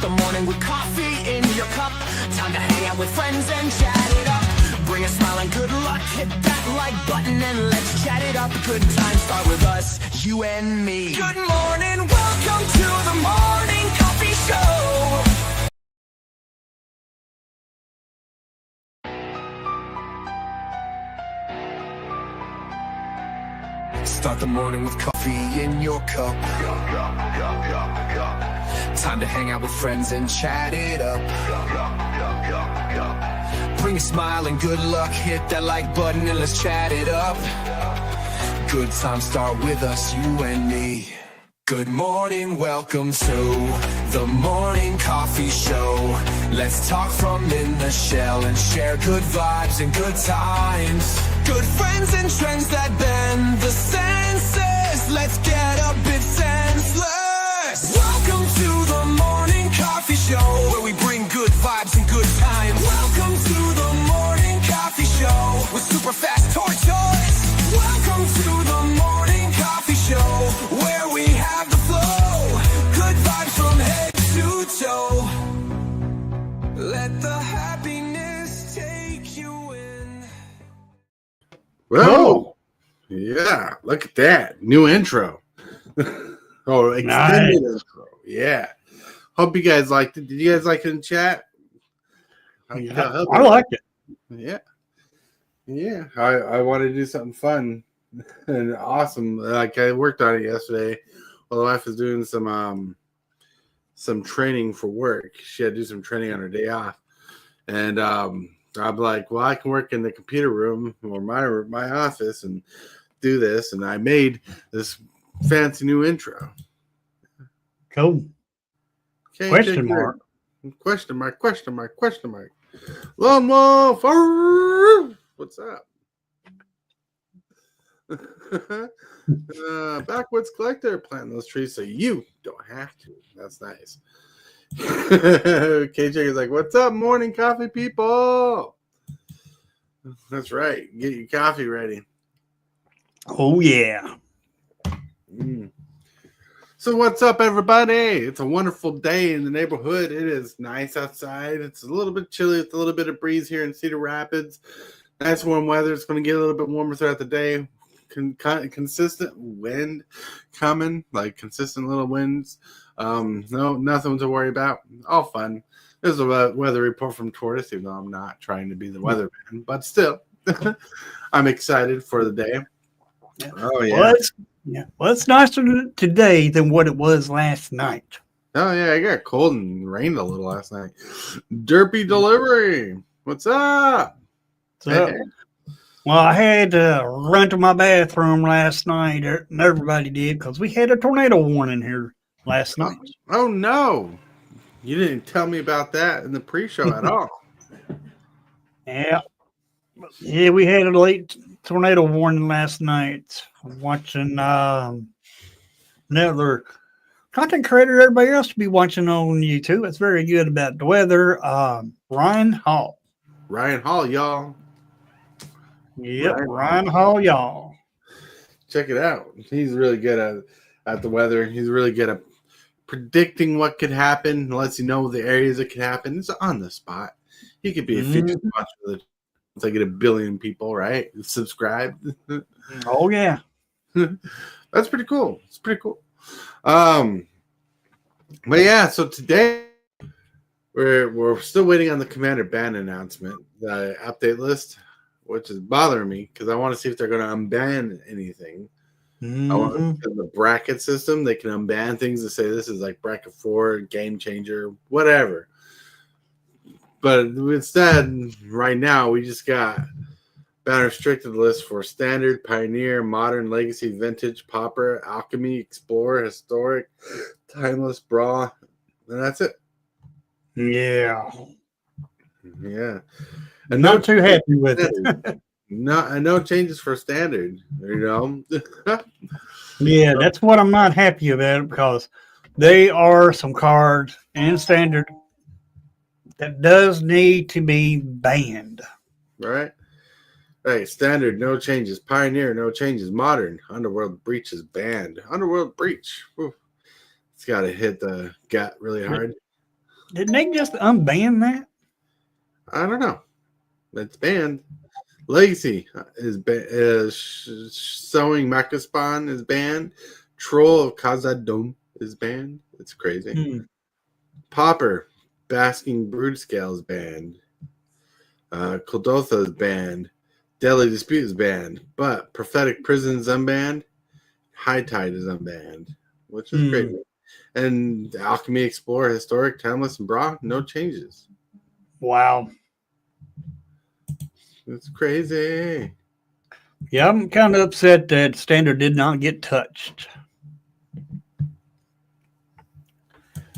Start the morning with coffee in your cup. Time to hang out with friends and chat it up. Bring a smile and good luck. Hit that like button and let's chat it up. Good times start with us, you and me. Good morning, welcome to the morning coffee show. Start the morning with coffee in your cup. Time to hang out with friends and chat it up. Bring a smile and good luck. Hit that like button and let's chat it up. Good times start with us, you and me. Good morning, welcome to the morning coffee show. Let's talk from in the shell and share good vibes and good times. Good friends and trends that bend the senses. Let's get a bit senseless. Welcome to the morning coffee show, where we bring good vibes and good times. Welcome to the morning coffee show with Super Fast Tortoise. Welcome to the morning coffee show, where we have the flow. Good vibes from head to toe. Let the happiness take you in. Well, yeah, look at that. New intro. Oh, extended intro. Yeah. Hope you guys liked it. Did you guys like it in chat? I liked it. Yeah. Yeah. I want to do something fun and awesome. Like I worked on it yesterday while the wife was doing some training for work. She had to do some training on her day off. And I'm like, well, I can work in the computer room or my office and do this. And I made this fancy new intro. Cool. Question mark. Question mark. Question mark. Question mark. Lone Wolf. What's up? Backwoods collector, planting those trees so you don't have to. That's nice. KJ is like, what's up, morning coffee people? That's right. Get your coffee ready. Oh, yeah. So what's up, everybody? It's a wonderful day in the neighborhood. It is nice outside. It's a little bit chilly with a little bit of breeze here in Cedar Rapids. Nice warm weather. It's going to get a little bit warmer throughout the day. Consistent wind coming, like consistent little winds. No, nothing to worry about. All fun. This is a weather report from Tortoise, even though I'm not trying to be the weatherman, but still, I'm excited for the day. Oh yeah. Well, it's nicer today than what it was last night. Oh yeah, I got cold and rained a little last night. Derpy delivery. What's up? So, well, I had to run to my bathroom last night, and everybody did, because we had a tornado warning here last night. Oh, no. You didn't tell me about that in the pre-show at all. Yeah. Yeah, we had a late tornado warning last night. I'm watching another content creator everybody else to be watching on YouTube. It's very good about the weather. Ryan Hall. Ryan Hall, y'all. Yep, Ryan Hall, y'all. Check it out. He's really good at the weather. He's really good at predicting what could happen. Lets you know the areas that could happen. It's on the spot. He could be a featured watcher. Once I get 1 billion people, right? Subscribe. Oh yeah. That's pretty cool. It's pretty cool. But yeah, so today we're still waiting on the Commander Banned announcement, the update list, which is bothering me because I want to see if they're going to unban anything. I want the bracket system. They can unban things to say this is like bracket 4, game changer, whatever. But instead, right now, we just got ban restricted list for standard, pioneer, modern, legacy, vintage, pauper, alchemy, explorer, historic, timeless, brawl, and that's it. Yeah. Yeah. And not too happy with it. No changes for standard, you know. Yeah, that's what I'm not happy about, because they are some cards in standard that does need to be banned. Right. Hey, standard, no changes. Pioneer, no changes. Modern, Underworld Breach is banned. Underworld Breach. Whew. It's got to hit the gut really hard. Didn't they just unban that? I don't know. It's banned. Legacy is sowing Mecha Spawn is banned. Troll of Khazad-dûm is banned. It's crazy. Popper, Basking Brood Scale is banned. Kuldotha is banned. Deadly Dispute is banned. But Prophetic Prison is unbanned. High Tide is unbanned, which is great. And Alchemy Explorer, Historic, Timeless, and Bra, no changes. Wow. It's crazy. Yeah, I'm kind of upset that Standard did not get touched.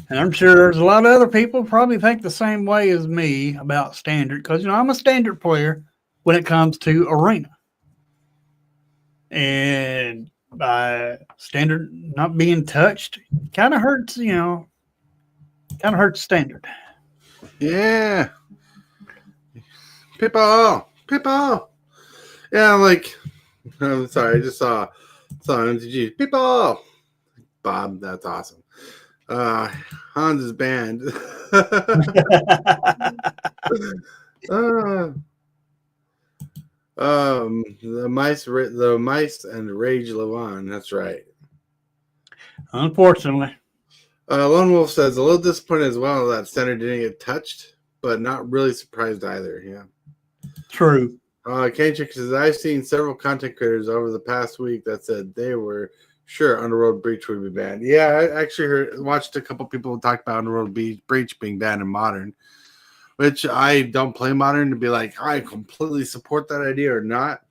And I'm sure there's a lot of other people probably think the same way as me about Standard because, I'm a Standard player when it comes to Arena. And by Standard not being touched, kind of hurts, kind of hurts Standard. Yeah. People. Yeah, I'm sorry, I just saw MTG. People. Bob, that's awesome. Hans is banned. The mice and Rage Levon. That's right. Unfortunately. Lone Wolf says a little disappointed as well that Center didn't get touched, but not really surprised either. Yeah. True. Kjcowboydan says I've seen several content creators over the past week that said they were sure Underworld Breach would be banned. Yeah, I actually watched a couple people talk about Underworld Breach being banned in Modern, which I don't play Modern to be like, I completely support that idea or not.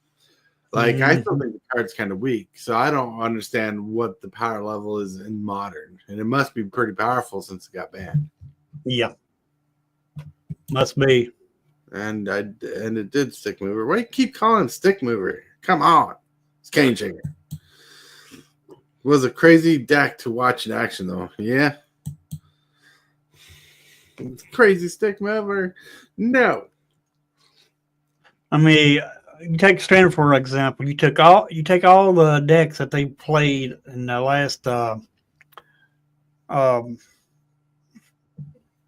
I still think the card's kind of weak, so I don't understand what the power level is in Modern. And it must be pretty powerful since it got banned. Yeah. Must be. And it did stick mover. Why do you keep calling stick mover? Come on. It's game changer. Was a crazy deck to watch in action, though. Yeah. Crazy stick mover. No. I mean, you take Standard for example. You take all the decks that they played in the last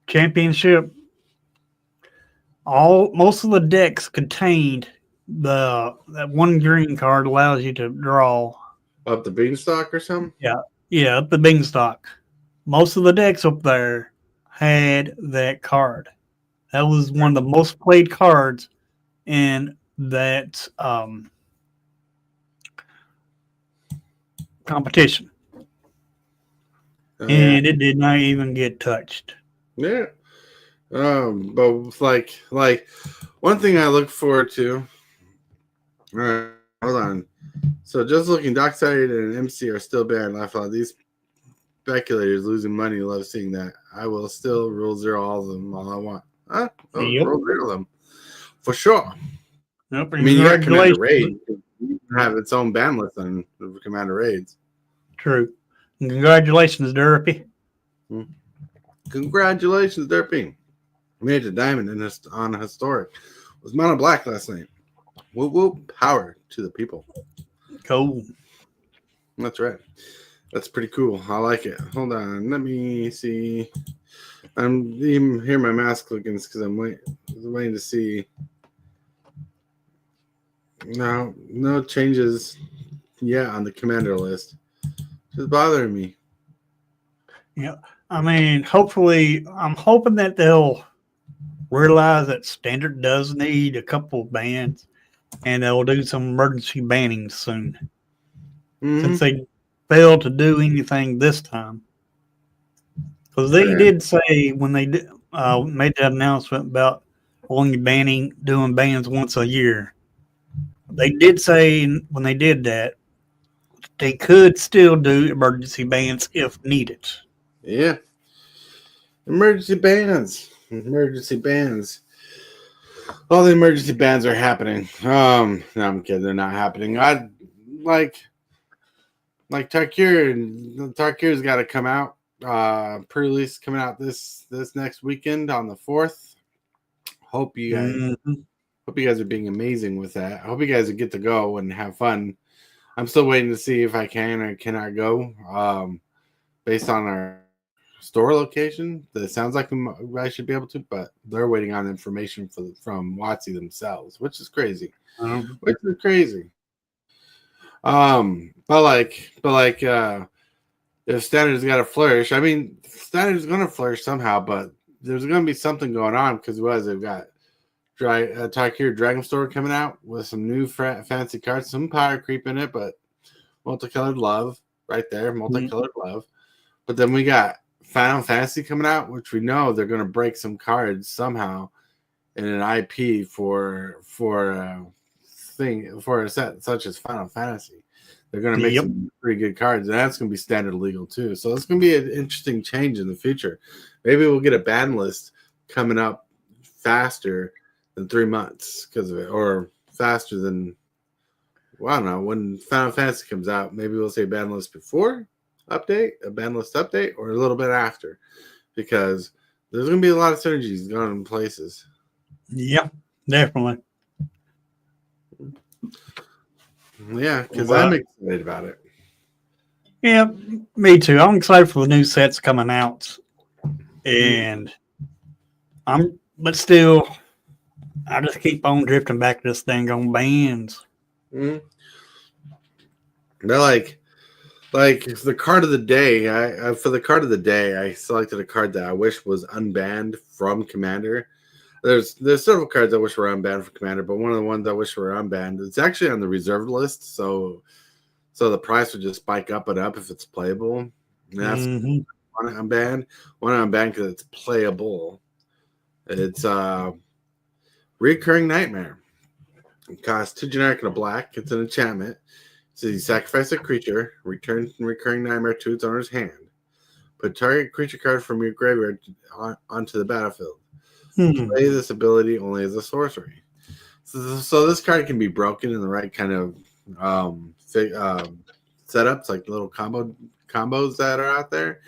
championship. Most of the decks contained that one green card allows you to draw up the beanstalk or something. Yeah, up the beanstalk. Most of the decks up there had that card. That was one of the most played cards in that competition, and it did not even get touched. Yeah. But like one thing I look forward to. All right, hold on. So just looking, Dockside and MC are still banned. I thought these speculators losing money. Love seeing that. I will still rule zero all of them all I want. Huh? Yep. Rule zero them for sure. Nope, I mean, you got Commander Raid. You can have its own ban list on Commander Raids. True. Congratulations, Derpy. Congratulations, Derpy. Made a diamond on Historic. Was mono black last night. Whoop whoop. Power to the people. Cool. That's right. That's pretty cool. I like it. Hold on. Let me see. I'm even hear my mouse clicking because I'm waiting to see. No changes yet on the commander list. Just bothering me. Yeah. I mean, hopefully, I'm hoping that they'll realize that Standard does need a couple of bans, and they'll do some emergency banning soon. Since they failed to do anything this time. Because they did say when they made that announcement about only doing bans once a year, they did say when they did that, they could still do emergency bans if needed. Yeah. Emergency bans. All the emergency bans are happening. No, I'm kidding. They're not happening. I like Tarkir's got to come out. Pre-release coming out this next weekend on the 4th. Hope you guys are being amazing with that. I hope you guys get to go and have fun. I'm still waiting to see if I can or cannot go. Based on our store location. That sounds like I should be able to, but they're waiting on information from WotC themselves, which is crazy. Which is crazy. If Standard's got to flourish, I mean, Standard's going to flourish somehow, but there's going to be something going on because they've got Tarkir Dragon Store coming out with some new fancy cards, some power creep in it, but multicolored love right there, multicolored love. But then we got Final Fantasy coming out, which we know they're going to break some cards somehow in an IP for a set such as Final Fantasy. They're going to make some pretty good cards, and that's going to be standard legal too. So it's going to be an interesting change in the future. Maybe we'll get a ban list coming up faster than 3 months because of it, or faster than, well, I don't know, when Final Fantasy comes out. Maybe we'll say ban list before update, a ban list update, or a little bit after, because there's going to be a lot of synergies going in places. Yep, definitely. Yeah, because I'm excited about it. Yeah, me too. I'm excited for the new sets coming out, and but still, I just keep on drifting back to this thing on bands. They're like the card of the day. For the card of the day, I selected a card that I wish was unbanned from Commander. There's several cards I wish were unbanned for Commander, but one of the ones I wish were unbanned, it's actually on the reserved list, so the price would just spike up and up if it's playable. And that's one unbanned. One unbanned because it's playable. It's Recurring Nightmare. It costs 2 generic and a black. It's an enchantment. So you sacrifice a creature, return Recurring Nightmare to its owner's hand. Put target creature card from your graveyard onto the battlefield. Play this ability only as a sorcery. So this card can be broken in the right kind of setups, like little combos that are out there.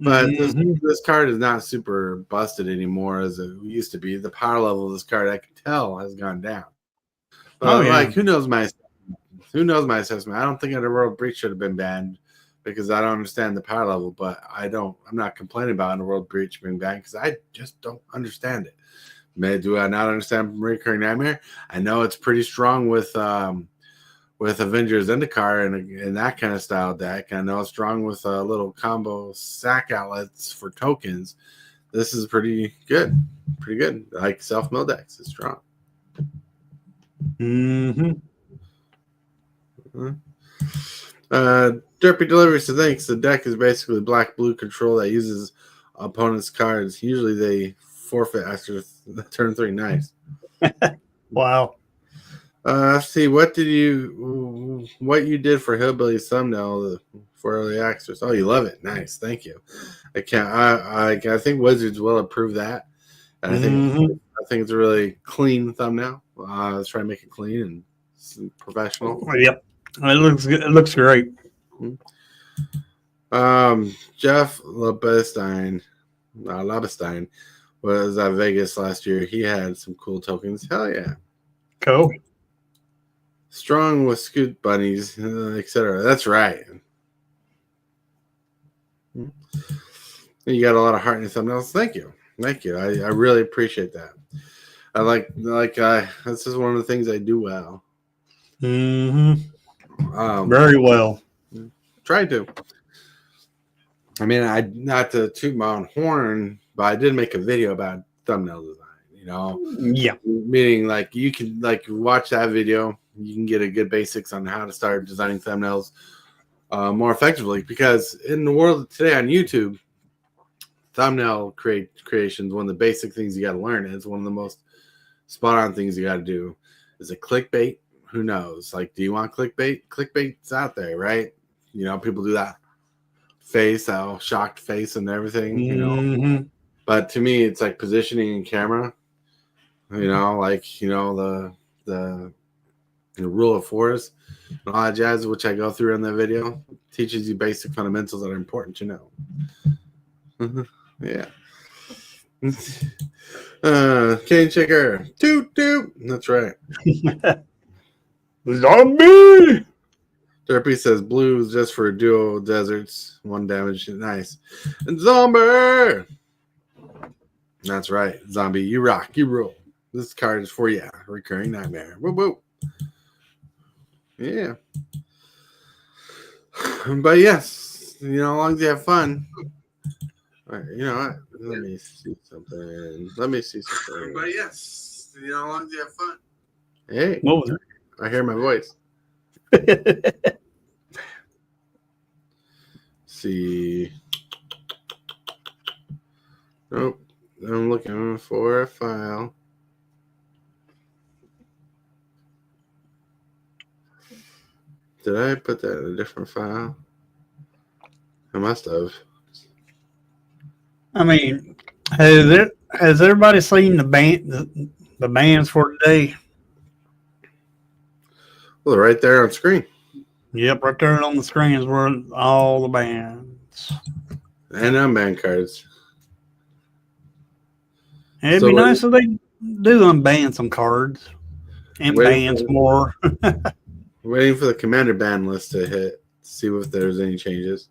But this card is not super busted anymore as it used to be. The power level of this card, I can tell, has gone down. But who knows my assessment? I don't think Underworld Breach should have been banned because I don't understand the power level. But I'm not complaining about Underworld Breach being banned because I just don't understand it. Do I not understand Recurring Nightmare? I know it's pretty strong with Avengers Zendikar and that kind of style deck. I know it's strong with little combo sack outlets for tokens. This is pretty good. Pretty good. Like self-mill decks. It's strong. Derpy Delivery, so thanks. The deck is basically black-blue control that uses opponent's cards. Usually they forfeit after turn 3. Nice. Wow. Let's see, what you did for Hillbilly's thumbnail for early access. Oh, you love it. Nice. Thank you. I think Wizards will approve that. And I think it's a really clean thumbnail. Let's try to make it clean and professional. Yep. It looks good. It looks great. Jeff Labestein was at Vegas last year. He had some cool tokens. Hell yeah. Cool. Strong with scoot bunnies, etc. That's right. You got a lot of heart in your thumbnails. Thank you. I really appreciate that. I like this is one of the things I do well. Very well. Try to. I mean, not to toot my own horn, but I did make a video about thumbnail design. Yeah. Meaning, like, you can watch that video. You can get a good basics on how to start designing thumbnails more effectively. Because in the world today on YouTube, thumbnail creation is one of the basic things you got to learn. And it's one of the most spot on things you got to do. Is it clickbait? Who knows? Like, do you want clickbait? Clickbait's out there, right? People do that face, that shocked face and everything, But to me, it's like positioning in camera, the rule of fours and all that jazz, which I go through in that video, teaches you basic fundamentals that are important to know. Yeah. Cane Shaker. Toot toot. That's right. Zombie. Derpy says blue is just for duo deserts. 1 damage. Nice. And Zombie! That's right. Zombie, you rock. You rule. This card is for you. Recurring Nightmare. Whoop, whoop. Yeah. But yes, you know, as long as you have fun. All right, you know what? Let me see something. But yes, you know, as long as you have fun. Hey. What was it? I hear my voice. See. Nope. I'm looking for a file. Did I put that in a different file? I must have. I mean, has everybody seen the bands for today? Well, they're right there on screen. Yep, right there on the screen is where all the bands. And unbanned cards. And it'd be nice if they do unban some cards and ban some more. Waiting for the commander ban list to hit, see if there's any changes.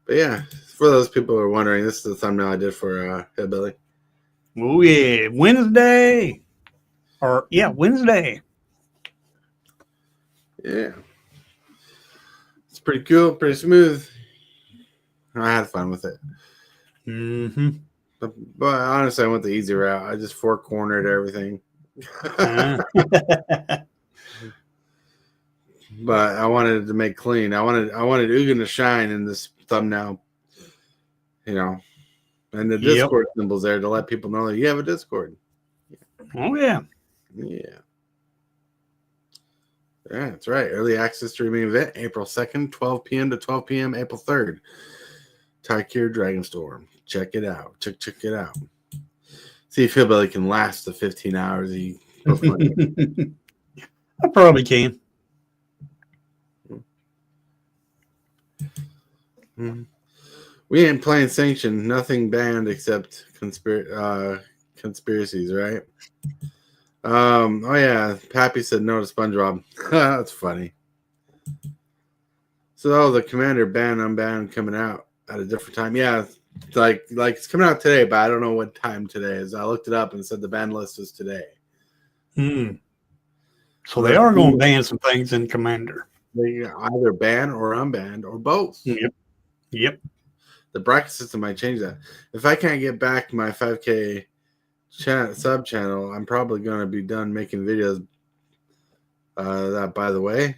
But yeah, for those people who are wondering, this is the thumbnail I did for Hillbilly. Oh yeah, Wednesday. Wednesday. Yeah. It's pretty cool, pretty smooth. I had fun with it. Mm-hmm. But honestly, I went the easy route. I just four-cornered everything. But I wanted to make clean. I wanted Ugin to shine in this thumbnail, you know, and the Discord symbols there to let people know that you have a Discord. Oh yeah, yeah, that's right. Early access streaming event, April 2nd, 12 p.m. to 12 p.m. April 3rd. Tykeer Dragonstorm. Check it out. Check it out. See if Hillbilly can last the 15 hours. I probably can. Mm-hmm. We ain't playing sanctioned, nothing banned except conspiracies, right? Oh yeah, Pappy said no to SpongeBob. That's funny. So the commander ban unbanned coming out at a different time. Yeah, like it's coming out today, but I don't know what time today is. I looked it up and said the ban list is today. So they are going to ban some things in Commander. They either ban or unbanned or both. Yep. The bracket system might change that. If I can't get back my 5K sub channel, I'm probably going to be done making videos. That, by the way,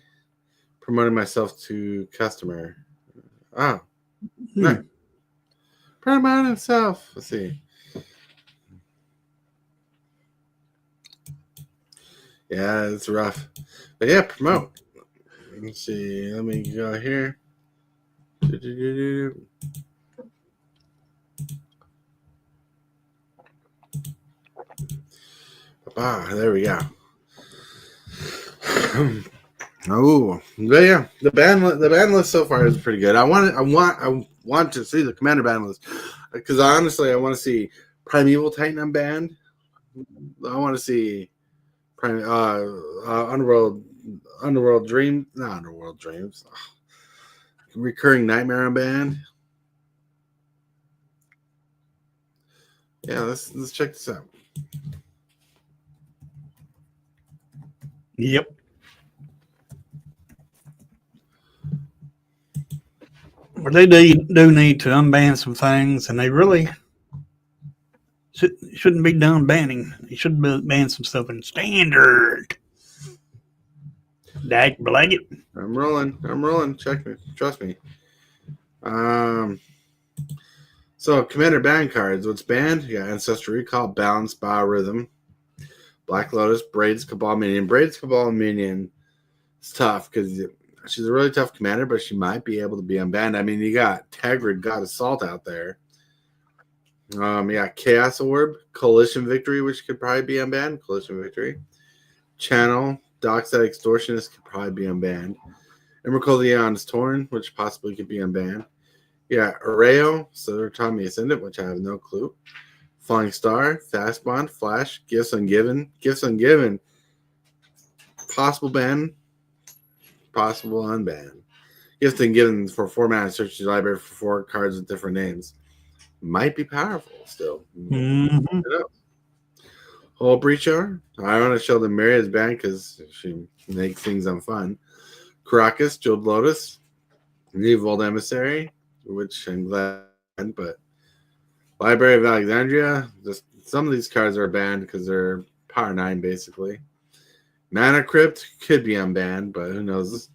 promoting myself to customer. Oh, no. Promote himself. Let's see. Yeah, it's rough. But yeah, promote. Let's see. Let me go here. There we go. Oh, but yeah, the ban list so far is pretty good. I want to see the commander ban list because honestly, I want to see Primeval Titan unbanned. I want to see Underworld Dreams, not Underworld Dreams. Recurring Nightmare unbanned. Yeah, let's check this out. Yep. But they do need to unban some things, and they really shouldn't be done banning. They should ban some stuff in standard. Dak Blaggett. I'm rolling. Check me. Trust me. So commander ban cards. What's banned? Yeah, Ancestral Recall, Balance, Biorhythm, Black Lotus, Braids, Cabal Minion. Braids, Cabal Minion. It's tough because she's a really tough commander, but she might be able to be unbanned. I mean, you got Tagrid, God Assault out there. You got Chaos Orb, Coalition Victory, which could probably be unbanned. Coalition Victory. Channel, Dockside Extortionist could probably be unbanned. Emrakul the Aeon's Torn, which possibly could be unbanned. Yeah, Arreo, Southern Tommy Ascendant, which I have no clue. Flying Star, Fast Bond, Flash, Gifts Ungiven. Gifts Ungiven. Possible ban. possible unbanned. Gifting given for 4 mana, search your library for 4 cards with different names. Might be powerful still. Mm-hmm. Whole Breacher. I want to show the Maria's banned because she makes things unfun. Caracas, Jeweled Lotus, New Old Emissary, which I'm glad, but Library of Alexandria. Just some of these cards are banned because they're power 9 basically. Mana Crypt could be unbanned, but who knows?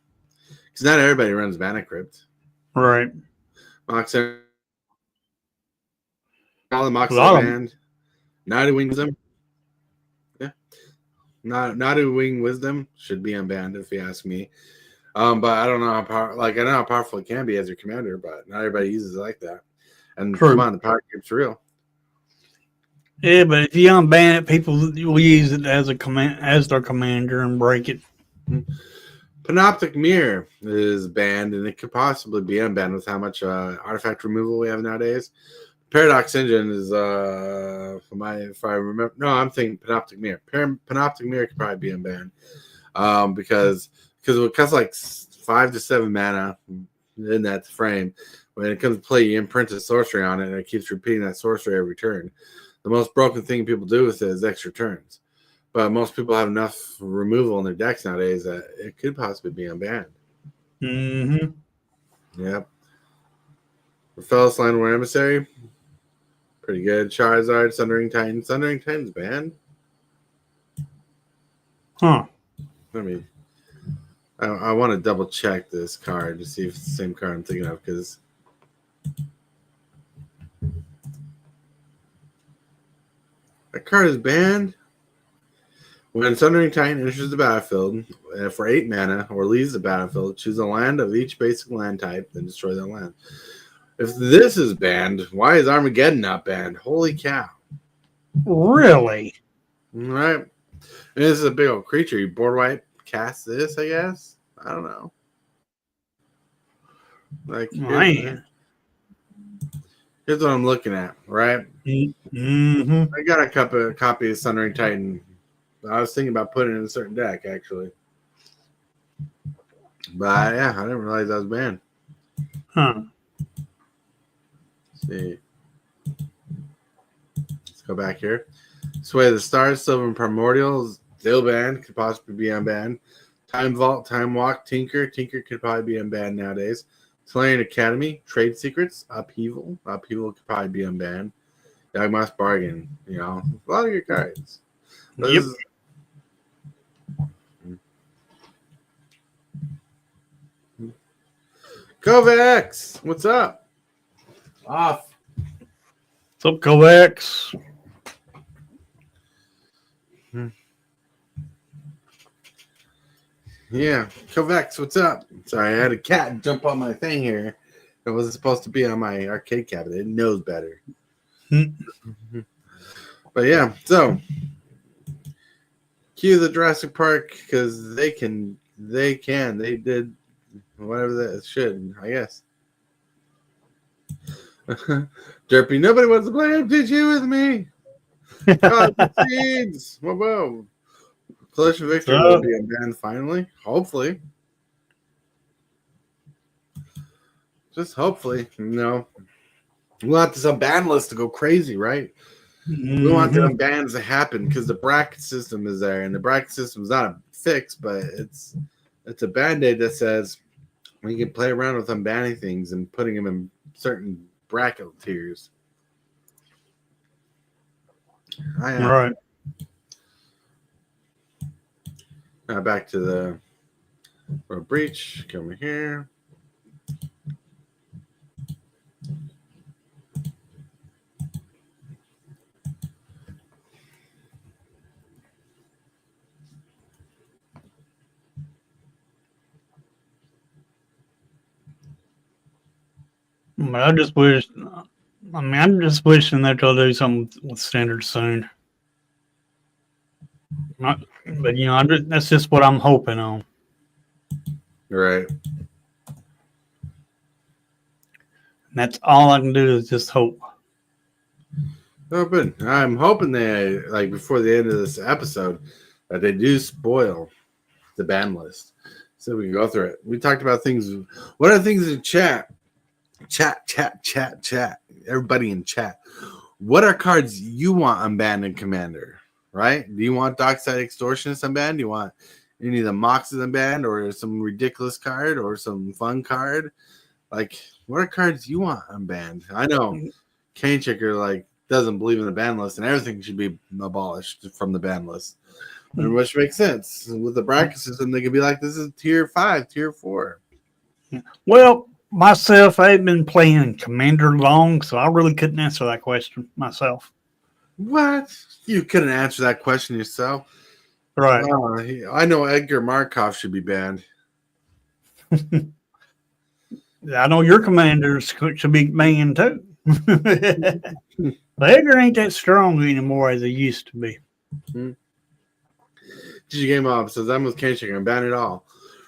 Because not everybody runs Mana Crypt. Right. Moxie. All the Moxie A lot of banned. Nadu Wing Wisdom. Yeah. Nadu Wing Wisdom should be unbanned if you ask me. But I don't know how I know how powerful it can be as your commander, but not everybody uses it like that. And True. come on, the power creep's real. Yeah, but if you unban it, people will use it as a command as their commander and break it. Panoptic Mirror is banned, and it could possibly be unbanned with how much artifact removal we have nowadays. Paradox Engine is, if I remember, no, I'm thinking Panoptic Mirror. Panoptic Mirror could probably be unbanned because it costs like 5 to 7 mana in that frame. When it comes to play, you imprint a sorcery on it, and it keeps repeating that sorcery every turn. The most broken thing people do with it is extra turns. But most people have enough removal in their decks nowadays that it could possibly be unbanned. Mm-hmm. Yep. Fellas Line War Emissary. Pretty good. Charizard, Sundering Titan. Sundering Titan's banned? Huh. I want to double check this card to see if it's the same card I'm thinking of, because that card is banned. When Sundering Titan enters the battlefield for 8 mana or leaves the battlefield, choose a land of each basic land type, then destroy that land. If this is banned, why is Armageddon not banned? Holy cow. Really? All right. And this is a big old creature. You board wipe, cast this, I guess? I don't know. Like, Man. Here's what I'm looking at, right? Mm-hmm. I got a copy of Sundering Titan. I was thinking about putting it in a certain deck, actually. But yeah, I didn't realize that was banned. Huh. Let's see. Let's go back here. Sway of the Stars, Silver and Primordials, still banned, could possibly be unbanned. Time Vault, Time Walk, Tinker. Tinker could probably be unbanned nowadays. Solarian Academy, Trade Secrets, Upheaval. Upheaval could probably be unbanned. Dogmoss Bargain, a lot of good cards. Yep. Kovacs, what's up? Off. What's up, Kovacs? Yeah, Kovacs, what's up? Sorry, I had a cat jump on my thing here. It wasn't supposed to be on my arcade cabinet. It knows better. But yeah, so cue the Jurassic Park because they did whatever that should, I guess. Derpy, nobody wants to play MTG with me. God, the seeds. Whoa. Clash of Victory will be unbanned finally. Hopefully. Just hopefully. We want this unbanned list to go crazy, right? We want the unbans to happen because the bracket system is there, and the bracket system is not a fix, but it's a band-aid that says we can play around with unbanning things and putting them in certain bracket tiers. All right. Now back to the breach. Come here. But I'm just wishing that they'll do something with standard soon. But that's just what I'm hoping on. Right. And that's all I can do is just hope. I'm hoping they, before the end of this episode, that they do spoil the ban list. So we can go through it. We talked about things. What are the things in chat? Chat. Everybody in chat. What are cards you want unbanned in Commander? Right? Do you want Dockside Extortionist unbanned? Do you want any of the Moxes unbanned, or some ridiculous card, or some fun card? Like, what are cards you want unbanned? I know Cane Checker like doesn't believe in the ban list, and everything should be abolished from the ban list, which makes sense. With the bracket system, they could be like, "This is tier 5, tier 4." Well, myself, I've been playing Commander long, so I really couldn't answer that question myself. What? You couldn't answer that question yourself, Right? I know Edgar Markov should be banned. I know your commanders should be banned too. But Edgar ain't that strong anymore as he used to be. GG Game Mob says, I'm with Cane Checker. I'm ban it all.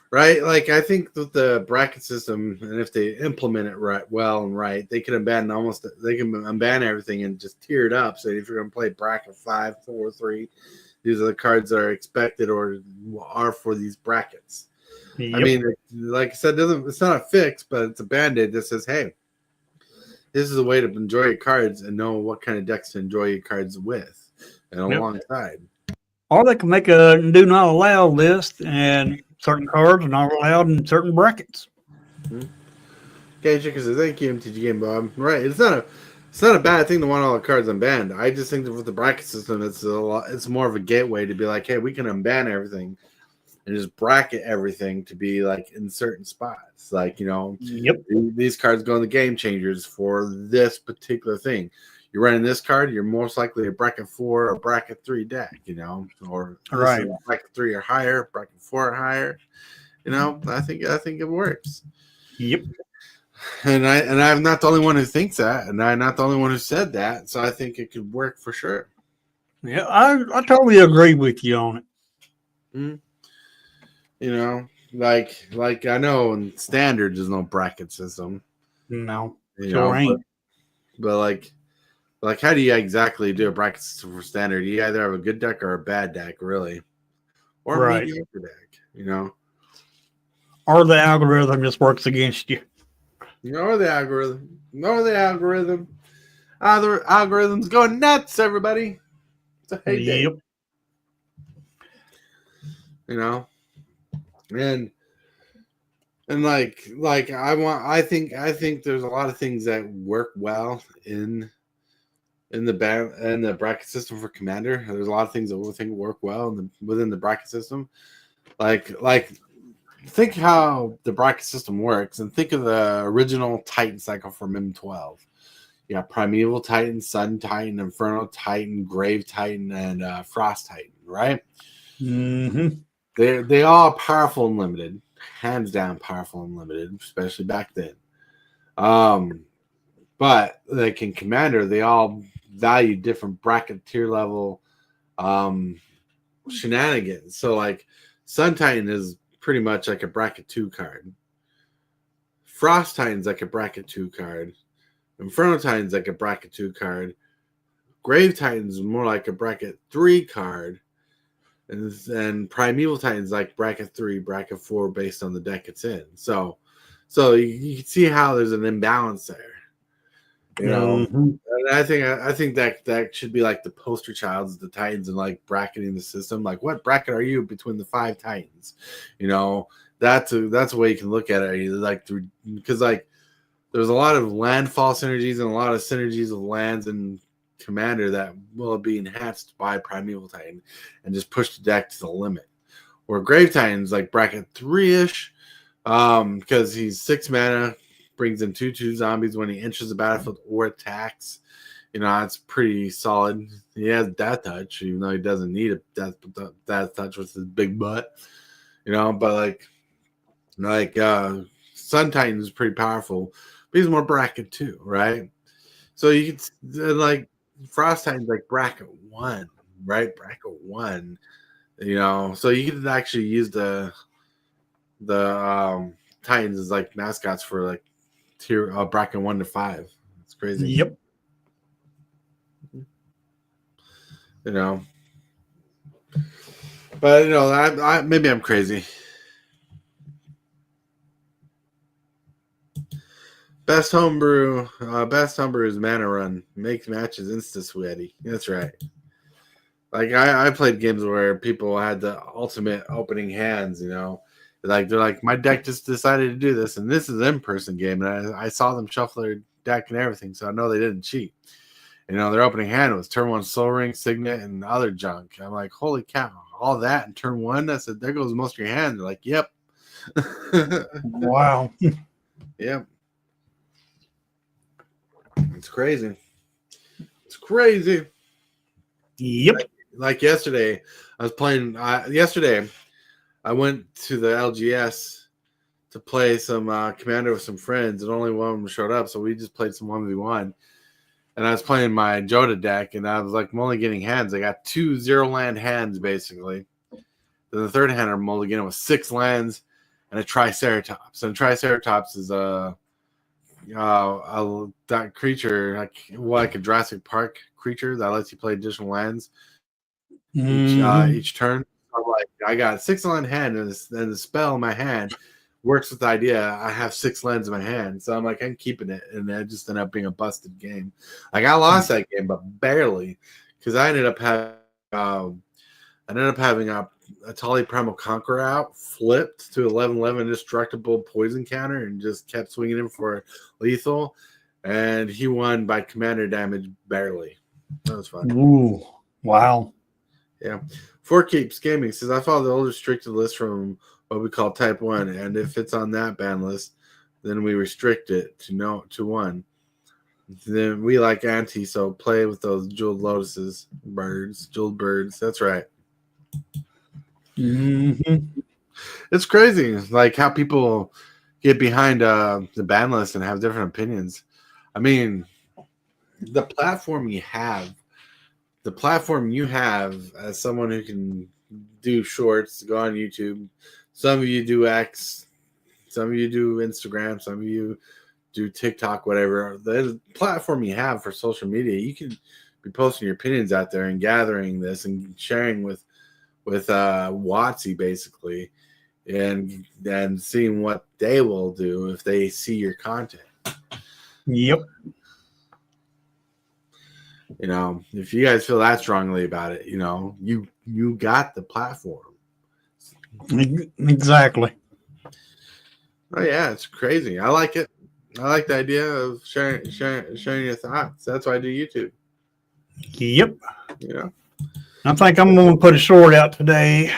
Right? Like, I think with the bracket system, and if they implement it right, they can unban everything and just tier it up. So if you're going to play bracket 5, 4, 3, these are the cards that are expected or are for these brackets. Yep. I mean, like I said, it's not a fix, but it's a band-aid that says, hey, this is a way to enjoy your cards and know what kind of decks to enjoy your cards with and alongside. Or they can make a do not allow list, and certain cards are not allowed in certain brackets. Okay, Chicken says, thank you, MTG Game Bob. Right, it's not a bad thing to want all the cards unbanned. I just think that with the bracket system, it's more of a gateway to be like, hey, we can unban everything and just bracket everything to be like in certain spots. Like, these cards go in the game changers for this particular thing. You're running this card, you're most likely a bracket 4 or bracket 3 deck, or bracket 3 or higher, bracket 4 or higher. I think it works. Yep. And I'm not the only one who thinks that, and I'm not the only one who said that. So I think it could work for sure. Yeah, I totally agree with you on it. Like I know in standard there's no bracket system. No, sure ain't. But like how do you exactly do a bracket system for standard? You either have a good deck or a bad deck, really, or a mediocre deck. Or the algorithm just works against you. Or the algorithm. The algorithm's going nuts, everybody. It's a heyday. Yep. And I think there's a lot of things that work well in the bracket system for Commander. There's a lot of things that we think work well within the bracket system. Like think how the bracket system works, and think of the original Titan cycle from M12. You got Primeval Titan, Sun Titan, Inferno Titan, Grave Titan, and Frost Titan, right? Mm-hmm. They all powerful and limited, hands down powerful and limited, especially back then. But like in Commander, they all value different bracket tier level shenanigans. So like Sun Titan is pretty much like a bracket 2 card. Frost Titan's like a bracket 2 card. Inferno Titan's like a bracket 2 card. Grave Titan's more like a bracket 3 card. And Primeval Titan's like bracket 3, bracket 4 based on the deck it's in. So you can see how there's an imbalance there. And I think that should be like the poster child of the Titans and like bracketing the system. Like, what bracket are you between the 5 Titans? That's a way you can look at it. Because there's a lot of landfall synergies and a lot of synergies of lands and Commander that will be enhanced by Primeval Titan and just push the deck to the limit. Where Grave Titan's like bracket 3-ish, because he's 6 mana. Brings in 2/2 zombies when he enters the battlefield or attacks. That's pretty solid. He has Death Touch, even though he doesn't need a Death Touch with his big butt. But Sun Titan is pretty powerful, but he's more bracket 2, right? So you could like Frost Titan's like bracket 1, right? Bracket 1. So you could actually use the Titans as like mascots for like tier bracket 1 to 5. It's crazy. Yep. But maybe I'm crazy. Best homebrew is Mana Run. Makes matches insta sweaty. That's right. Like I played games where people had the ultimate opening hands, you know. Like they're like, my deck just decided to do this, and this is an in-person game, and I saw them shuffle their deck and everything, so I know they didn't cheat. You know, their opening hand was turn 1 Soul Ring, Signet, and other junk. I'm like, holy cow, all that in turn 1? I said, there goes most of your hand. They're like, yep. Wow. Yep. It's crazy. It's crazy. Yep. Like yesterday, I was playing. Yesterday, I went to the LGS to play some Commander with some friends, and only one of them showed up, so we just played some 1v1. And I was playing my Joda deck, and I was like, I'm only getting hands. I got 2 0-land hands, basically. Then the third hand I'm mulliganing with 6 lands and a Triceratops. And Triceratops is that creature, like a Jurassic Park creature that lets you play additional lands each turn. I'm like, I got a 6-land hand, and the spell in my hand works with the idea I have 6 lands in my hand. So I'm like, I'm keeping it, and it just ended up being a busted game. Like I lost that game, but barely, because I ended up having a Tali Primal Conqueror out, flipped to 11/11 indestructible poison counter, and just kept swinging him for lethal. And he won by commander damage barely. That was fun. Ooh, wow. Yeah. 4 Keeps Gaming says, I follow the old restricted list from what we call Type 1, and if it's on that ban list, then we restrict it to 1. Then we like anti, so play with those jeweled lotuses, jeweled birds. That's right. Mm-hmm. It's crazy, like how people get behind the ban list and have different opinions. I mean, the platform you have as someone who can do shorts, go on YouTube. Some of you do X, some of you do Instagram, some of you do TikTok, whatever. The platform you have for social media, you can be posting your opinions out there and gathering this and sharing with WotC basically, and then seeing what they will do if they see your content. Yep. You know, if you guys feel that strongly about it, you know, you got the platform. Exactly. Oh yeah, it's crazy. I like it. I like the idea of sharing your thoughts. That's why I do YouTube. Yep. You know, I think I'm going to put a short out today.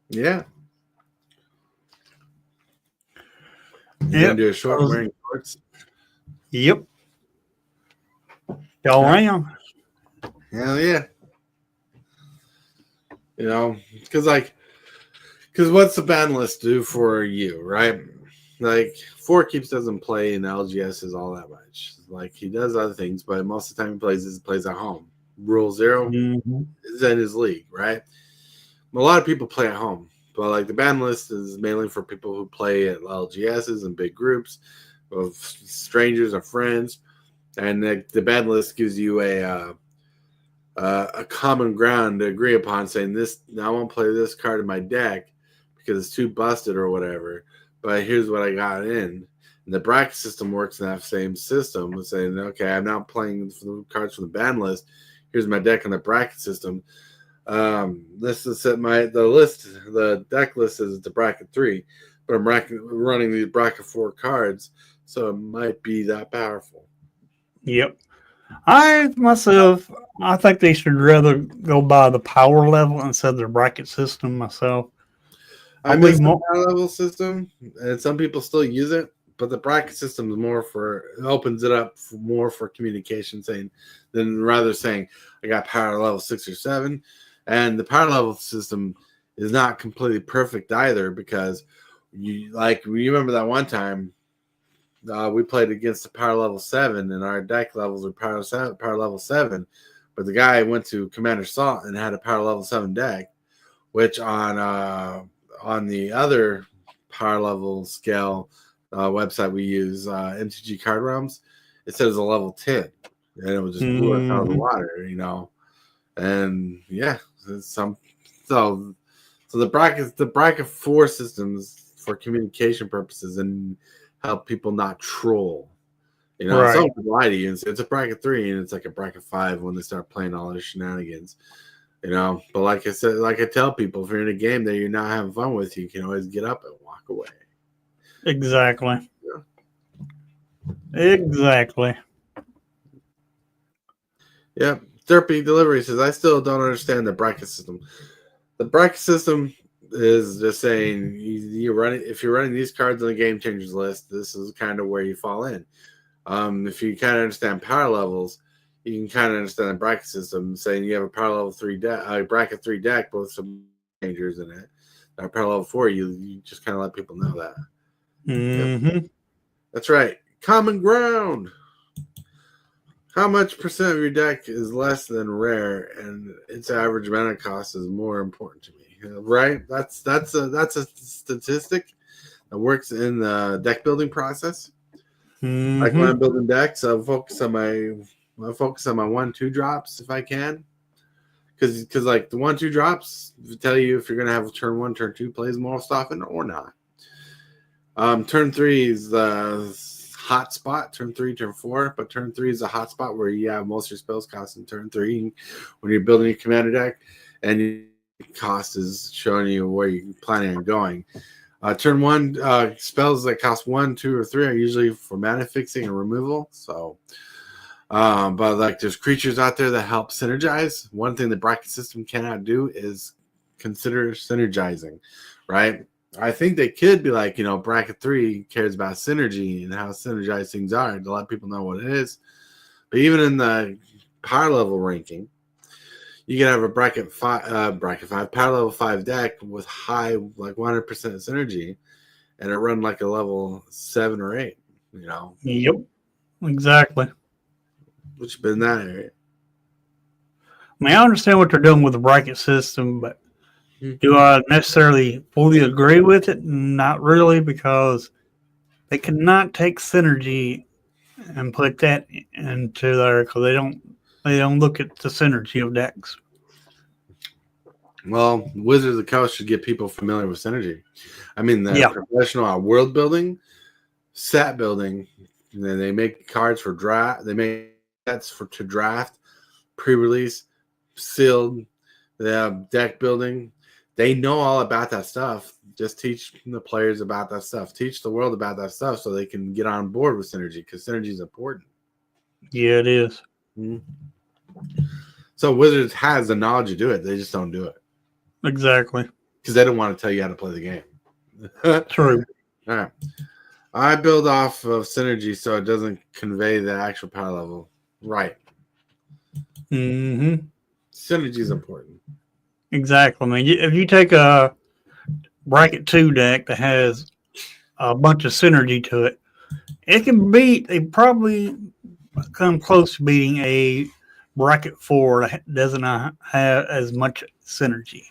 yeah. You Yep. gonna do a short wearing shorts? Yep. Y'all around. Hell yeah. You know, because what's the ban list do for you, right? Like 4 Keeps doesn't play in LGSs all that much. Like he does other things, but most of the time he plays at home. Rule 0 is in his league, right? A lot of people play at home, but like the ban list is mainly for people who play at LGSs and big groups of strangers or friends, and the ban list gives you a common ground to agree upon, saying this. Now I won't play this card in my deck because it's too busted or whatever. But here's what I got in. And the bracket system works in that same system, saying, okay, I'm not playing the cards from the ban list. Here's my deck in the bracket system. This is the deck list is the bracket 3, but I'm running the bracket 4 cards, so it might be that powerful. Yep. I think they should rather go by the power level instead of the bracket system myself. I miss the power level system, and some people still use it, but the bracket system is opens it up more for communication, rather saying I got power level 6 or 7, and the power level system is not completely perfect either, because you remember that one time we played against the power level 7, and our deck levels are power level 7, but the guy went to Commander Salt and had a power level 7 deck, which on the other power level scale website we use, MTG Card Realms, it says a level 10, and it was just blew us out of the water, you know. And yeah, so the bracket 4 systems for communication purposes and help people not troll. You know, Right. some people lie to you and say it's a bracket 3 and it's like a bracket 5 when they start playing all their shenanigans. You know, but like I said, like I tell people, if you're in a game that you're not having fun with, you can always get up and walk away. Exactly. Yeah. Exactly. Yep. Derpy Delivery says, I still don't understand the bracket system. The bracket system is just saying you run it. If you're running these cards on the Game Changers list, this is kind of where you fall in. If you kind of understand power levels, you can kind of understand the bracket system, saying you have a power level 3 deck, bracket 3 deck, both some changers in it. Now, power level 4, you just kind of let people know that. Mm-hmm. Yep. That's right. Common ground. How much percent of your deck is less than rare, and its average mana cost is more important to me? Right? That's a statistic that works in the deck building process. Mm-hmm. Like when I'm building decks, I'll focus on my 1-2 drops if I can, because like the 1-2 drops tell you if you're gonna have turn 1, turn 2 plays most often or not. Turn 3 is the hot spot. Turn 3, turn 4, but turn 3 is a hot spot where you have most of your spells cost in turn 3 when you're building your commander deck, and your cost is showing you where you're planning on going. Turn 1 spells that cost 1, 2, or 3 are usually for mana fixing and removal. So, but like there's creatures out there that help synergize. One thing the bracket system cannot do is consider synergizing, right? I think they could be like, bracket 3 cares about synergy and how synergized things are to let people know what it is. But even in the power level ranking, you can have a bracket 5 power level 5 deck with high, like 100% synergy, and it run like a level 7 or 8. Yep. Exactly. Which been in that area. I mean, I understand what they're doing with the bracket system, but do I necessarily fully agree with it? Not really, because they cannot take synergy and put that into there because they don't look at the synergy of decks. Well, Wizards of the Coast should get people familiar with synergy. I mean, they're professional world building, set building, and then they make cards for draft. They make sets to draft, pre-release, sealed. They have deck building. They know all about that stuff. Just teach the players about that stuff. Teach the world about that stuff so they can get on board with synergy, because synergy is important. Yeah, it is. Mm-hmm. So Wizards has the knowledge to do it. They just don't do it. Exactly. Because they don't want to tell you how to play the game. True. All right. I build off of synergy so it doesn't convey the actual power level. Right. Mm-hmm. Synergy is important. Exactly. I mean, if you take a bracket 2 deck that has a bunch of synergy to it, it probably come close to beating a bracket 4 that doesn't have as much synergy.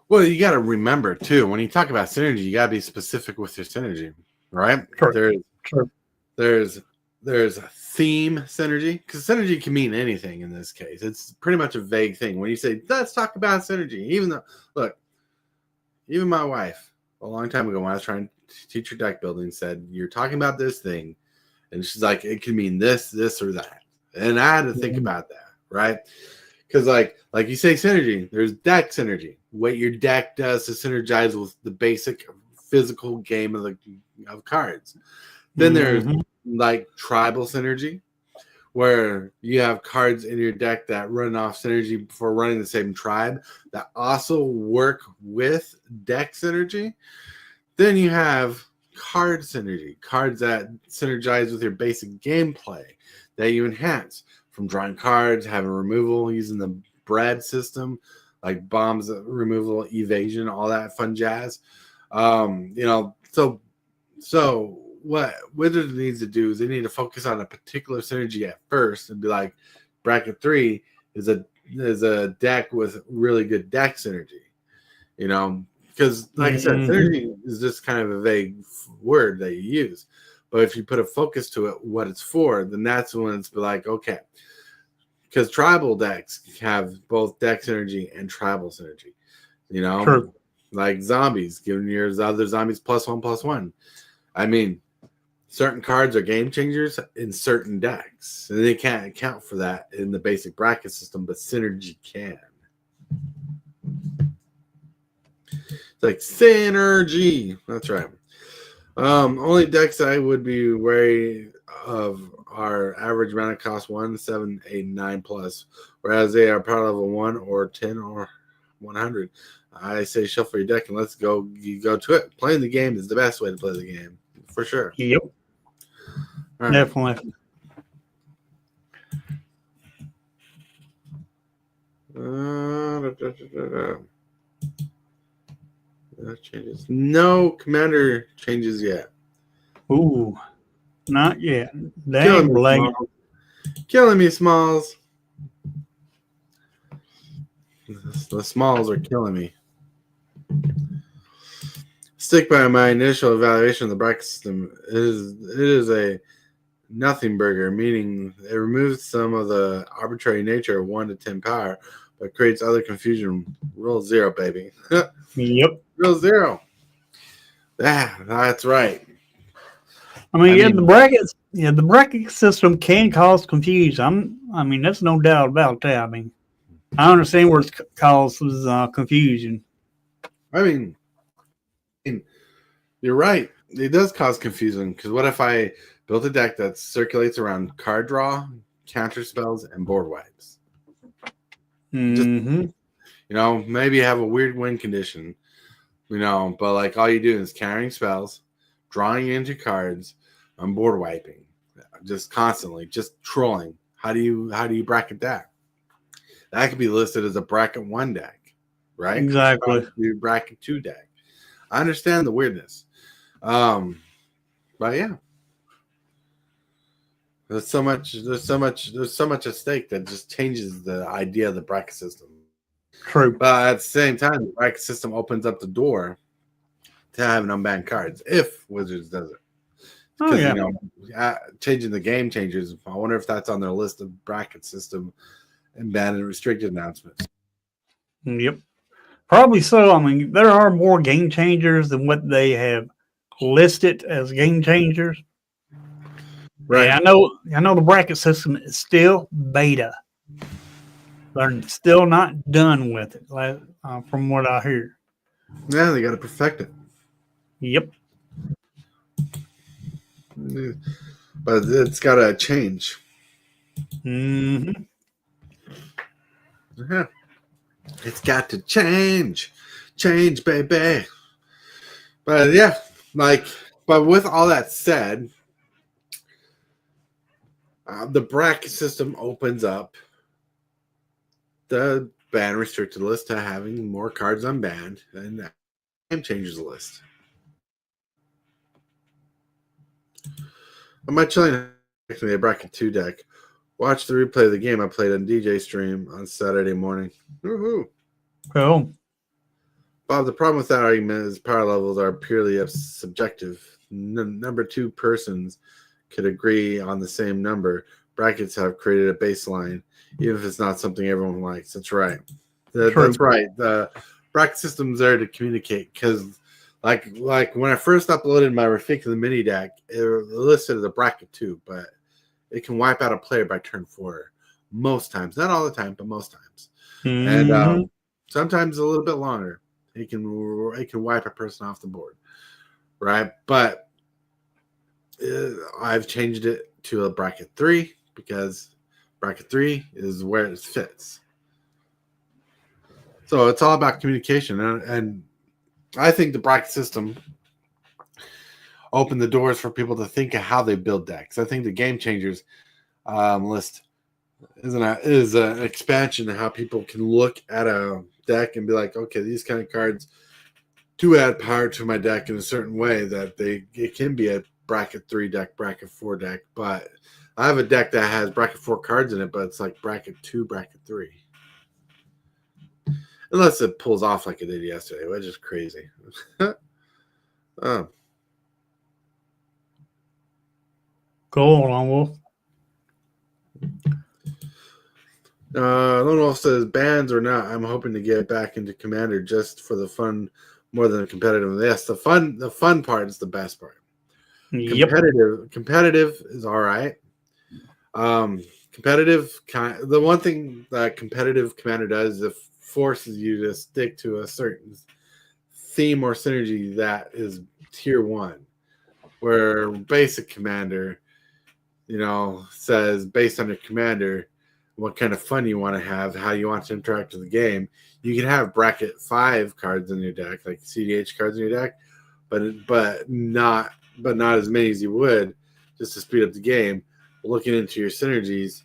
Well, you got to remember too, when you talk about synergy, you got to be specific with your synergy, right? True. There's a theme synergy, because synergy can mean anything in this case. It's pretty much a vague thing. When you say, let's talk about synergy, even my wife, a long time ago when I was trying to teach her deck building, said, you're talking about this thing, and she's like, it can mean this, this, or that. And I had to think about that, right? Because like you say synergy, there's deck synergy. What your deck does to synergize with the basic physical game of cards. Then there's like tribal synergy, where you have cards in your deck that run off synergy before running the same tribe that also work with deck synergy. Then you have card synergy, cards that synergize with your basic gameplay that you enhance, from drawing cards, having removal, using the bread system, like bombs removal, evasion, all that fun jazz. So what Wizards needs to do is they need to focus on a particular synergy at first and be like, bracket 3 is a deck with really good deck synergy. Because like I said, synergy is just kind of a vague word that you use. But if you put a focus to it, what it's for, then that's when it's like, okay. Because tribal decks have both deck synergy and tribal synergy. True. Like zombies, giving your other zombies +1/+1. I mean, certain cards are game changers in certain decks. And they can't account for that in the basic bracket system, but Synergy can. It's like Synergy. That's right. Only decks I would be wary of are average mana cost 1, 7, 8, 9 plus, whereas they are power level 1 or 10 or 100. I say shuffle your deck and let's go. You go to it. Playing the game is the best way to play the game, for sure. Yep. Right. Definitely. Changes. No commander changes yet. Ooh, not yet. Dang, Blade. Killing me, Smalls. The Smalls are killing me. Stick by my initial evaluation of the bracket system. It is a nothing burger, meaning it removes some of the arbitrary nature of 1 to 10 power, but creates other confusion. Rule 0, baby. Yep. Rule 0. That's right. I mean, the bracket system can cause confusion. I mean, there's no doubt about that. I mean, I understand where it causes confusion. I mean, you're right. It does cause confusion because what if I built a deck that circulates around card draw, counter spells, and board wipes? Mm-hmm. Just, maybe have a weird win condition, but like all you do is carrying spells, drawing into cards, and board wiping, just constantly, just trolling. How do you bracket that? That could be listed as a bracket 1 deck, right? Exactly. Bracket 2 deck. I understand the weirdness, but yeah, there's so much at stake that just changes the idea of the bracket system. True. But at the same time, the bracket system opens up the door to having unbanned cards if Wizards does it. Oh yeah. Changing the game changers. I wonder if that's on their list of bracket system and banned and restricted announcements. Yep. Probably so. I mean, there are more game changers than what they have listed as game changers. Right. And I know the bracket system is still beta. They're still not done with it, from what I hear. Yeah, they got to perfect it. Yep. But it's got to change. Mm-hmm. Yeah. It's got to change. Change, baby. But yeah, but with all that said, the bracket system opens up the ban restricted list to having more cards unbanned and the game changers list. On my chilling actually a bracket 2 deck. Watch the replay of the game I played on DJ stream on Saturday morning. Woohoo! Cool. Bob, the problem with that argument is power levels are purely subjective. Number 2 persons could agree on the same number. Brackets have created a baseline, even if it's not something everyone likes. That's right. That's right. The bracket system's there to communicate because, like when I first uploaded my Rafik the mini deck, it listed as a bracket 2, but it can wipe out a player by turn 4 most times. Not all the time, but most times. Mm-hmm. And sometimes a little bit longer. It can wipe a person off the board, right? But I've changed it to a bracket 3 because bracket 3 is where it fits. So it's all about communication, and I think the bracket system opened the doors for people to think of how they build decks. I think the game changers list is an expansion of how people can look at a deck and be like, okay, these kind of cards do add power to my deck in a certain way that it can be a bracket 3 deck, bracket 4 deck, but I have a deck that has bracket 4 cards in it, but it's like bracket 2, bracket 3. Unless it pulls off like it did yesterday, which is crazy. Cool, Lone Wolf. Lone Wolf says, bans or not, I'm hoping to get back into Commander just for the fun more than the competitive. Yes, the fun part is the best part. Yep. Competitive is all right. The one thing that competitive commander does is it forces you to stick to a certain theme or synergy that is tier 1, where basic commander, says based on your commander what kind of fun you want to have, how you want to interact with the game. You can have bracket 5 cards in your deck, like CDH cards in your deck, but not as many as you would, just to speed up the game. Looking into your synergies,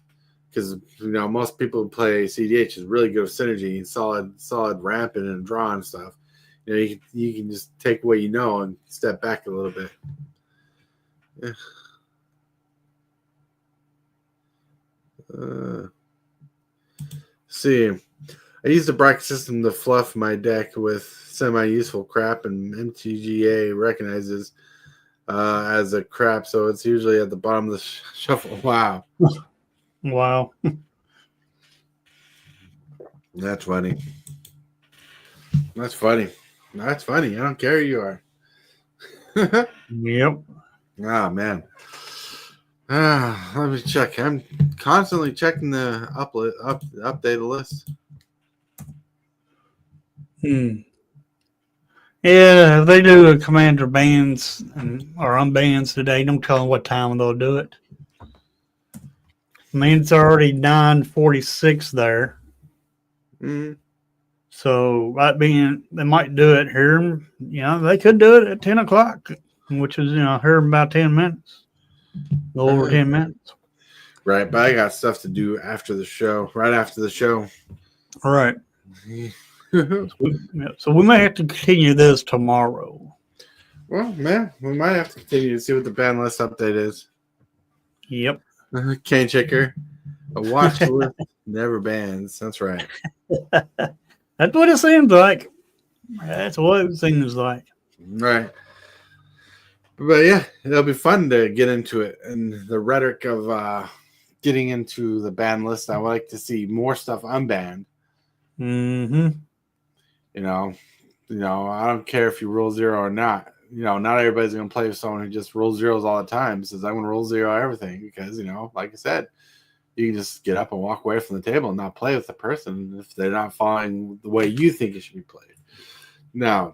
because most people who play CDH is really good with synergy and solid ramping and draw and stuff. You can just take what and step back a little bit. Yeah. See, I use the bracket system to fluff my deck with semi-useful crap, and MTGA recognizes as a crap, so it's usually at the bottom of the shuffle. Wow. Wow. That's funny. That's funny. I don't care who you are. Yep. Oh, man. Let me check. I'm constantly checking the updated list. Yeah, if they do a commander bans or unbans today, don't tell them what time they'll do it. I mean, it's already 9:46 there. Mm-hmm. So that being, they might do it here. They could do it at 10 o'clock, which is, here in about 10 minutes. A little over 10 minutes. Right, but I got stuff to do after the show, right after the show. All right. So we may have to continue this tomorrow. Well, man, we might have to continue to see what the ban list update is. Yep. Cane checker. A watch list never bans. That's right. That's what it seems like. That's what it seems like. Right. But yeah, it'll be fun to get into it. And the rhetoric of getting into the ban list, I would like to see more stuff unbanned. Mm-hmm. I don't care if you roll 0 or not. Not everybody's going to play with someone who just rolls zeros all the time. Says, I'm going to roll 0 everything because, like I said, you can just get up and walk away from the table and not play with the person if they're not following the way you think it should be played. Now,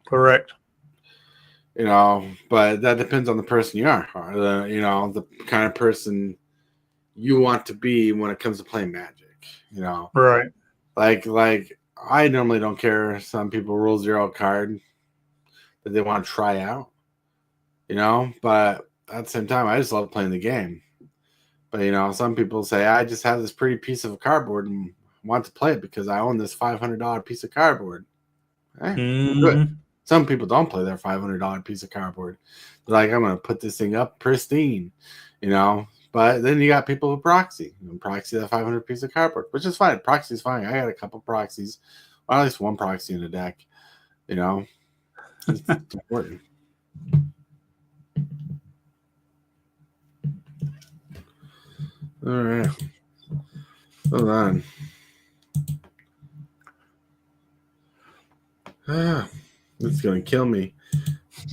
correct. But that depends on the person you are, or the kind of person you want to be when it comes to playing Magic. Right. Like I normally don't care if some people roll 0 card that they want to try out, but at the same time, I just love playing the game. But, some people say, I just have this pretty piece of cardboard and want to play it because I own this $500 piece of cardboard. Good. Some people don't play their $500 piece of cardboard. They're like, I'm going to put this thing up pristine, But then you got people who proxy that 500 piece of cardboard, which is fine. Proxy is fine. I got a couple proxies, or at least one proxy in the deck. It's important. All right. Hold on. It's going to kill me.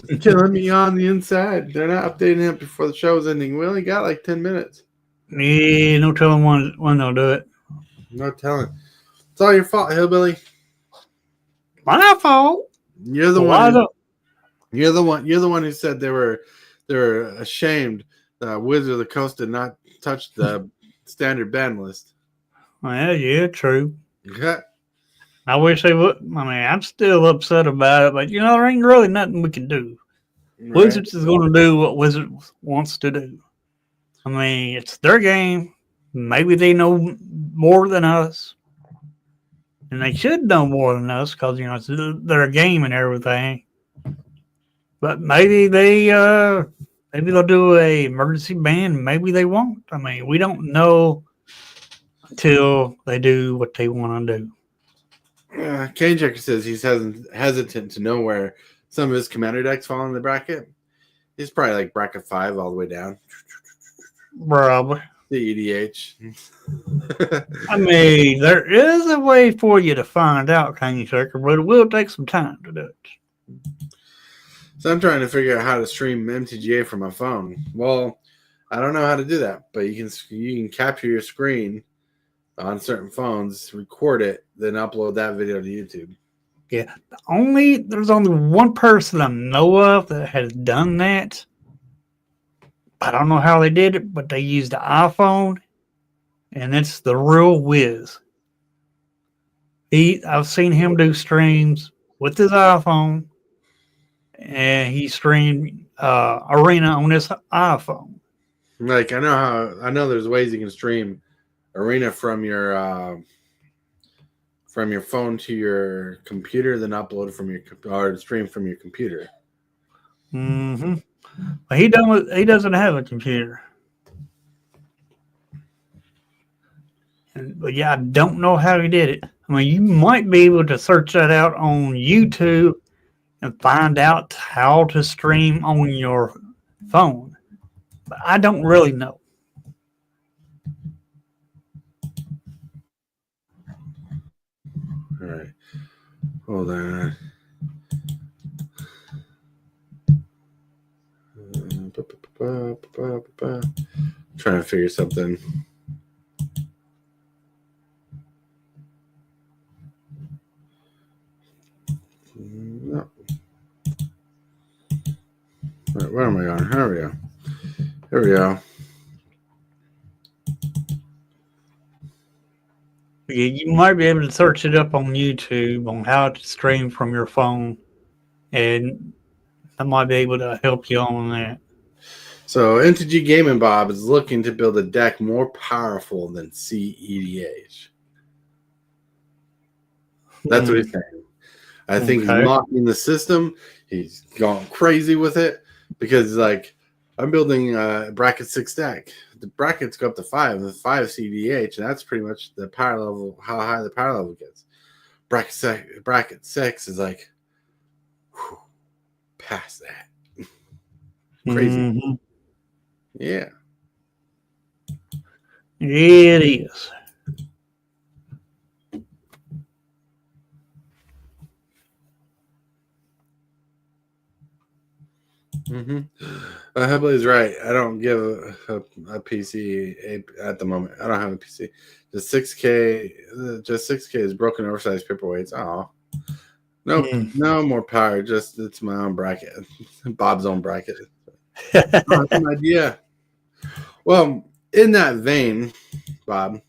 It's killing me on the inside. They're not updating it before the show's ending. We only got like 10 minutes. Yeah, no telling when they'll do it. No telling. It's all your fault, Hillbilly. My fault. You're the one. You're the one who said they were ashamed that Wizard of the Coast did not touch the standard ban list. Well, yeah, true. Okay. I wish they would. I mean, I'm still upset about it, but there ain't really nothing we can do. Right. Wizards is going to do what Wizards wants to do. I mean, it's their game. Maybe they know more than us, and they should know more than us because it's their game and everything. But maybe they'll do a emergency ban. Maybe they won't. I mean, we don't know until they do what they want to do. Cane Checker says he's hesitant to know where some of his commander decks fall in the bracket. He's probably like bracket 5 all the way down. Probably. The EDH. I mean, there is a way for you to find out, Cane Checker, but it will take some time to do it. So I'm trying to figure out how to stream MTGA from my phone. Well, I don't know how to do that, but you can capture your screen on certain phones, record it, then upload that video to YouTube. Yeah, there's only one person I know of that has done that. I don't know how they did it, but they used the iPhone, and it's the real whiz. I've seen him do streams with his iPhone, and he streamed Arena on his iPhone. Like I know there's ways you can stream Arena from your phone to your computer, then upload or stream from your computer. Mm-hmm. But he doesn't have a computer. But yeah, I don't know how he did it. I mean, you might be able to search that out on YouTube and find out how to stream on your phone. But I don't really know. All right. Hold on. Trying to figure something. No. Where am I going? Here we go. Here we go. Yeah, you might be able to search it up on YouTube on how to stream from your phone, and I might be able to help you on that. So MTG Gaming Bob is looking to build a deck more powerful than CEDH. That's what he's saying. I think he's mocking the system. He's gone crazy with it because, like, I'm building a bracket 6 deck. The brackets go up to 5, with 5 CDH, and that's pretty much the power level, how high the power level gets. Bracket 6 is like, whew, past that. Crazy. Mm-hmm. Yeah. It is. Mm-hmm. Hellwheeler's right. I don't give a PC at the moment. I don't have a PC. The 6K is broken oversized paperweights. Oh, no more power. Just it's my own bracket, Bob's own bracket. That's an idea. Well, in that vein, Bob,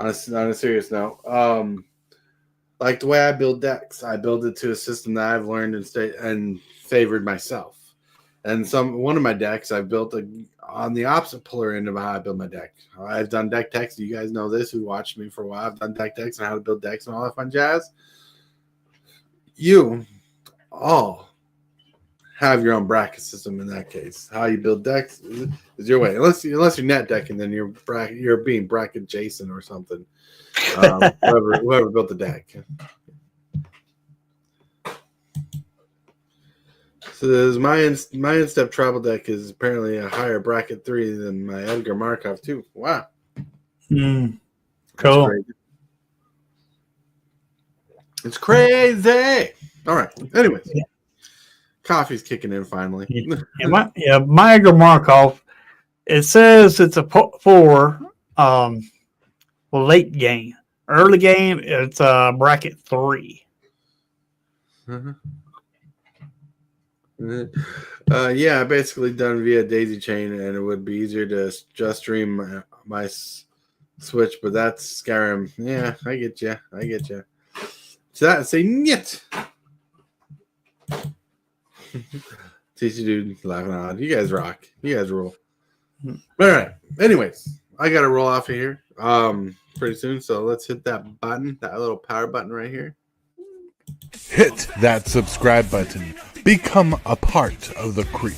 on a serious note, like the way I build decks, I build it to a system that I've learned and favored myself. And one of my decks I've built on the opposite polar end of how I build my deck. I've done deck techs. You guys know this who watched me for a while. I've done deck techs and how to build decks and all that fun jazz. You all have your own bracket system in that case. How you build decks is your way. Unless you're net decking, then you're being bracket Jason or something. Whoever built the deck. So my in-step travel deck is apparently a higher bracket 3 than my Edgar Markov too. Wow. Cool. It's crazy. All right. Anyways, coffee's kicking in finally. My Edgar Markov. It says it's for late game. Early game, it's bracket 3. Mm-hmm. I basically done via daisy chain, and it would be easier to just stream my Switch, but that's Skyrim. Yeah, I get you. So that say nyet. TC dude laughing out. You guys rock. You guys rule. All right. Anyways, I gotta roll off of here pretty soon. So let's hit that button, that little power button right here. Hit that subscribe button. Become a part of the creep.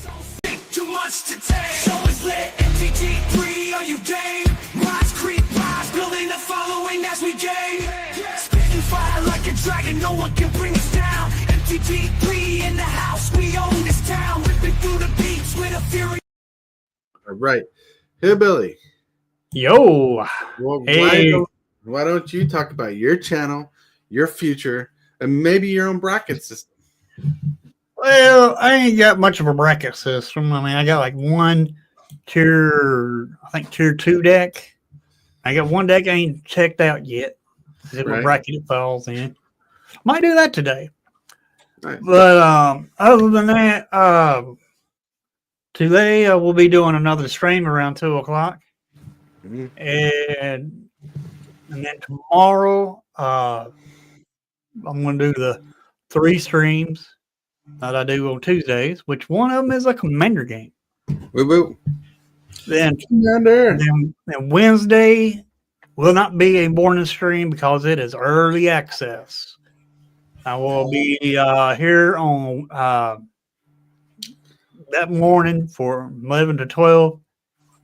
Too much to take. Show is lit. MTG3, are you game? Rise, creep, rise. Building a following as we gain. Spitting fire like a dragon. No one can bring us down. MTG3 in the house. We own this town. Ripping through the beats with a fury. All right. Hillbilly. Yo. Well, hey. Why don't you talk about your channel, your future, and maybe your own bracket system? Well, I ain't got much of a bracket system. I mean, I got like one tier 2 deck. I got one deck I ain't checked out yet. See what bracket it falls in. Might do that today. Nice. But other than that, today I will be doing another stream around 2:00, and then tomorrow I'm going to do the 3 streams that I do on Tuesdays, which one of them is a Commander game. Woo woo. Then Commander. Then Wednesday will not be a morning stream because it is early access. I will be here on that morning for 11 to 12,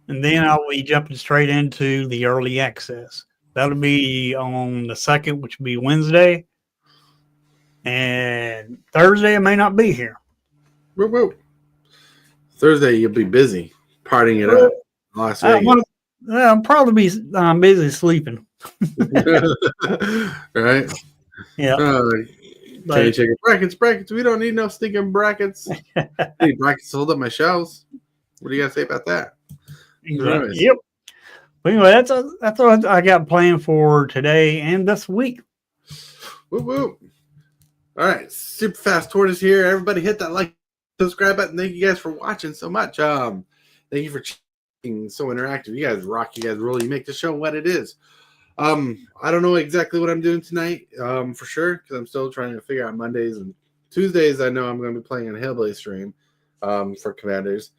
and then I'll be jumping straight into the early access. That'll be on the 2nd, which will be Wednesday, and Thursday I may not be here. Woo woo. Thursday you'll be busy partying it up. Las Vegas. I'll probably be busy sleeping. Right? Yeah. Check brackets. We don't need no stinking brackets. I need brackets to hold up my shelves. What do you got to say about that? Exactly. Yep. But anyway, that's what I got planned for today and this week. Woo woo. All right, Super Fast Tortoise here. Everybody hit that like, subscribe button. Thank you guys for watching so much. Thank you for being so interactive. You guys rock. You guys roll. You make the show what it is. I don't know exactly what I'm doing tonight, for sure, because I'm still trying to figure out Mondays and Tuesdays. I know I'm going to be playing on HILLBILLY stream for Commanders.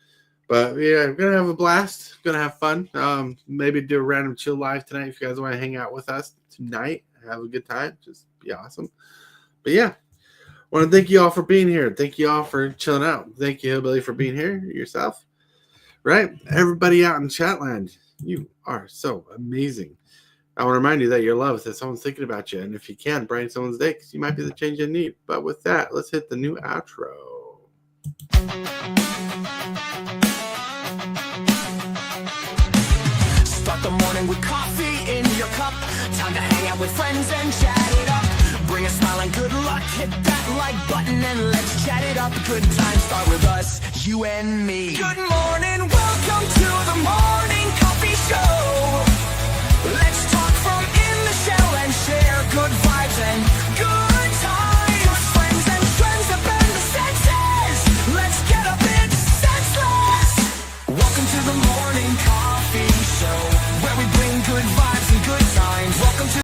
But yeah, I'm going to have a blast. Going to have fun. Maybe do a random chill live tonight if you guys want to hang out with us tonight. Have a good time. Just be awesome. But yeah, I want to thank you all for being here. Thank you all for chilling out. Thank you, HILLBILLY, for being here yourself. Right? Everybody out in Chatland, you are so amazing. I want to remind you that you're loved, that someone's thinking about you. And if you can, brighten someone's day, because you might be the change you need. But with that, let's hit the new outro. Start the morning with coffee in your cup. Time to hang out with friends and chat it up. Bring a smile and good luck. Hit that like button and let's chat it up. Good times start with us, you and me. Good morning, welcome to the morning coffee show. Let's talk from in the shell and share good vibes and